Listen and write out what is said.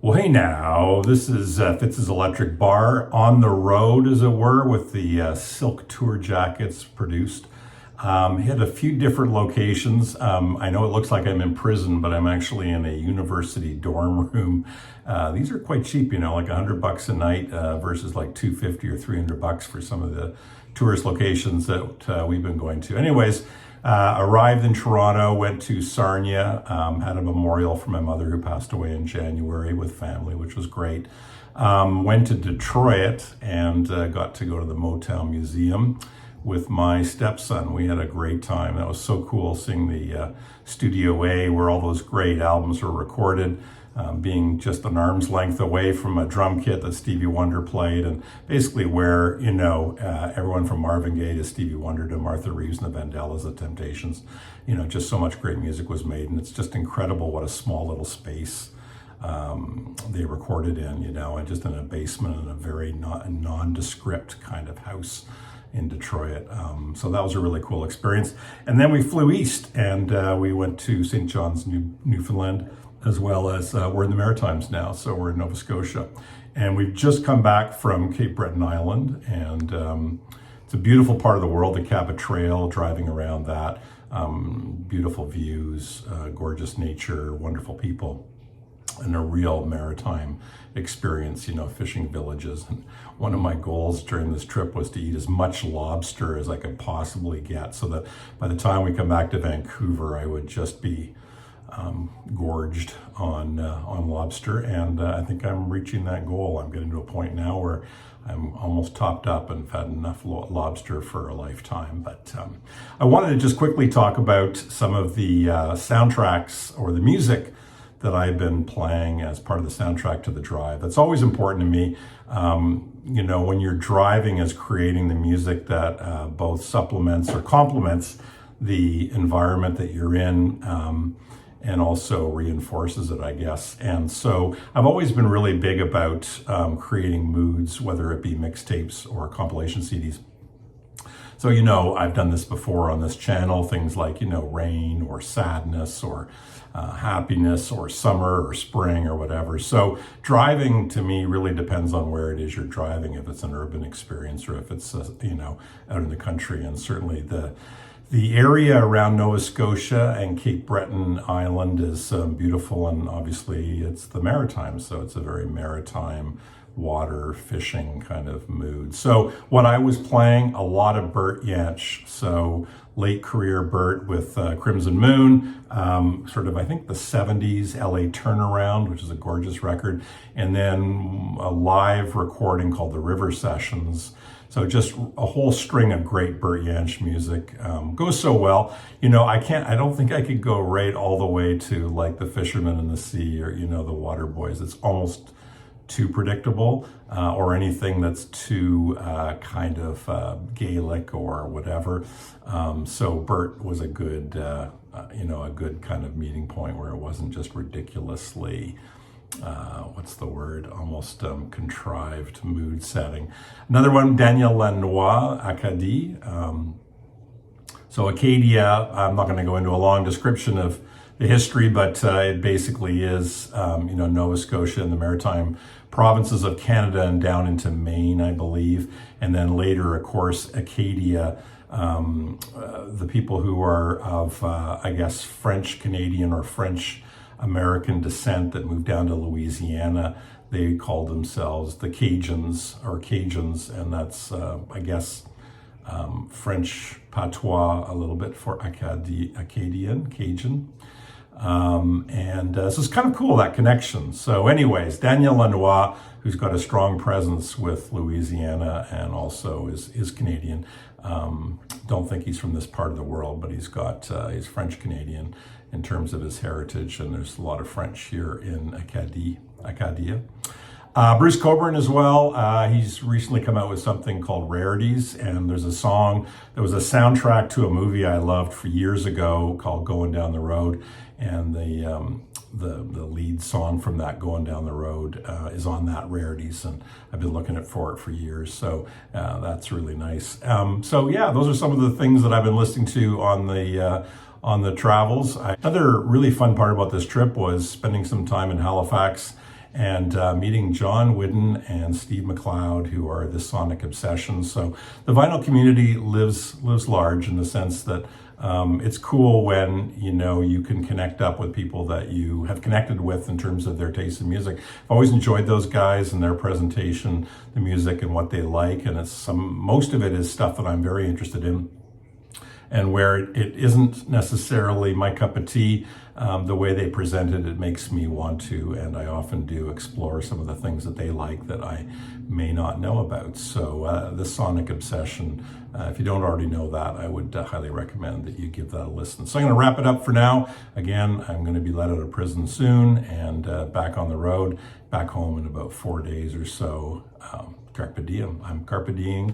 Well, hey now, this is Fitz's Electric Bar on the road, as it were, with the silk tour jackets produced. Hit a few different locations. I know it looks like I'm in prison, but I'm actually in a university dorm room. These are quite cheap, like $100 a night versus like $250 or $300 for some of the tourist locations that we've been going to. Anyways, arrived in Toronto, went to Sarnia, had a memorial for my mother who passed away in January with family, which was great. Went to Detroit and got to go to the Motown Museum with my stepson. We had a great time. That was so cool seeing the Studio A where all those great albums were recorded. Being just an arm's length away from a drum kit that Stevie Wonder played, and basically where, everyone from Marvin Gaye to Stevie Wonder to Martha Reeves and the Vandellas, the Temptations, just so much great music was made, and it's just incredible what a small little space they recorded in, and just in a basement in a very nondescript kind of house in Detroit. So that was a really cool experience. And then we flew east and we went to St. John's, Newfoundland, as well as we're in the Maritimes now, so we're in Nova Scotia. And we've just come back from Cape Breton Island, and it's a beautiful part of the world, the Cabot Trail, driving around that. Beautiful views, gorgeous nature, wonderful people, and a real maritime experience, fishing villages. And one of my goals during this trip was to eat as much lobster as I could possibly get, so that by the time we come back to Vancouver, I would just be gorged on lobster, and I think I'm reaching that goal. I'm getting to a point now where I'm almost topped up and have had enough lobster for a lifetime. But I wanted to just quickly talk about some of the soundtracks or the music that I've been playing as part of the soundtrack to the drive. That's always important to me. When you're driving, is creating the music that both supplements or complements the environment that you're in, and also reinforces it, I guess. And so I've always been really big about creating moods, whether it be mixtapes or compilation CDs. So, I've done this before on this channel, things like, rain or sadness or happiness or summer or spring or whatever. So driving to me really depends on where it is you're driving, if it's an urban experience or if it's, out in the country. And certainly the area around Nova Scotia and Cape Breton Island is beautiful, and obviously it's the Maritimes, so it's a very maritime water fishing kind of mood. So what I was playing, a lot of Bert Jansch, so late career Bert with Crimson Moon, I think the 70s LA Turnaround, which is a gorgeous record, and then a live recording called the River Sessions. So just a whole string of great Bert Jansch music. Goes so well. I don't think I could go right all the way to like the Fisherman in the Sea or, the Water Boys. It's almost too predictable, or anything that's too kind of Gaelic or whatever. So Bert was a good, a good kind of meeting point where it wasn't just ridiculously almost contrived mood setting. Another one, Lanois, Acadie. So Acadia, I'm not going to go into a long description of the history, but it basically is, Nova Scotia and the maritime provinces of Canada and down into Maine, I believe. And then later, of course, Acadia, the people who are of, French Canadian or French American descent that moved down to Louisiana, they called themselves the Cajuns, and that's, French patois a little bit for Acadian, Cajun. So it's kind of cool, that connection. So anyways, Daniel Lanois, who's got a strong presence with Louisiana and also is Canadian. Don't think he's from this part of the world, but he's French Canadian in terms of his heritage, and there's a lot of French here in Acadie. Bruce Cockburn as well. He's recently come out with something called Rarities, and there's a song that was a soundtrack to a movie I loved for years ago called Going Down the Road, and the lead song from that, Going Down the Road, is on that, Rarities, and I've been looking for it for years, so that's really nice. Those are some of the things that I've been listening to on the travels. Another really fun part about this trip was spending some time in Halifax and meeting John Whidden and Steve McLeod, who are the Sonic Obsession. So the vinyl community lives large in the sense that it's cool when, you know, you can connect up with people that you have connected with in terms of their taste in music. I've always enjoyed those guys and their presentation, the music and what they like, and most of it is stuff that I'm very interested in. And where it isn't necessarily my cup of tea, the way they present it, it makes me want to, and I often do, explore some of the things that they like that I may not know about. So the Sonic Obsession, if you don't already know that, I would highly recommend that you give that a listen. So I'm going to wrap it up for now. Again, I'm going to be let out of prison soon and back on the road, back home in about 4 days or so. Carpe diem. I'm carpe diem.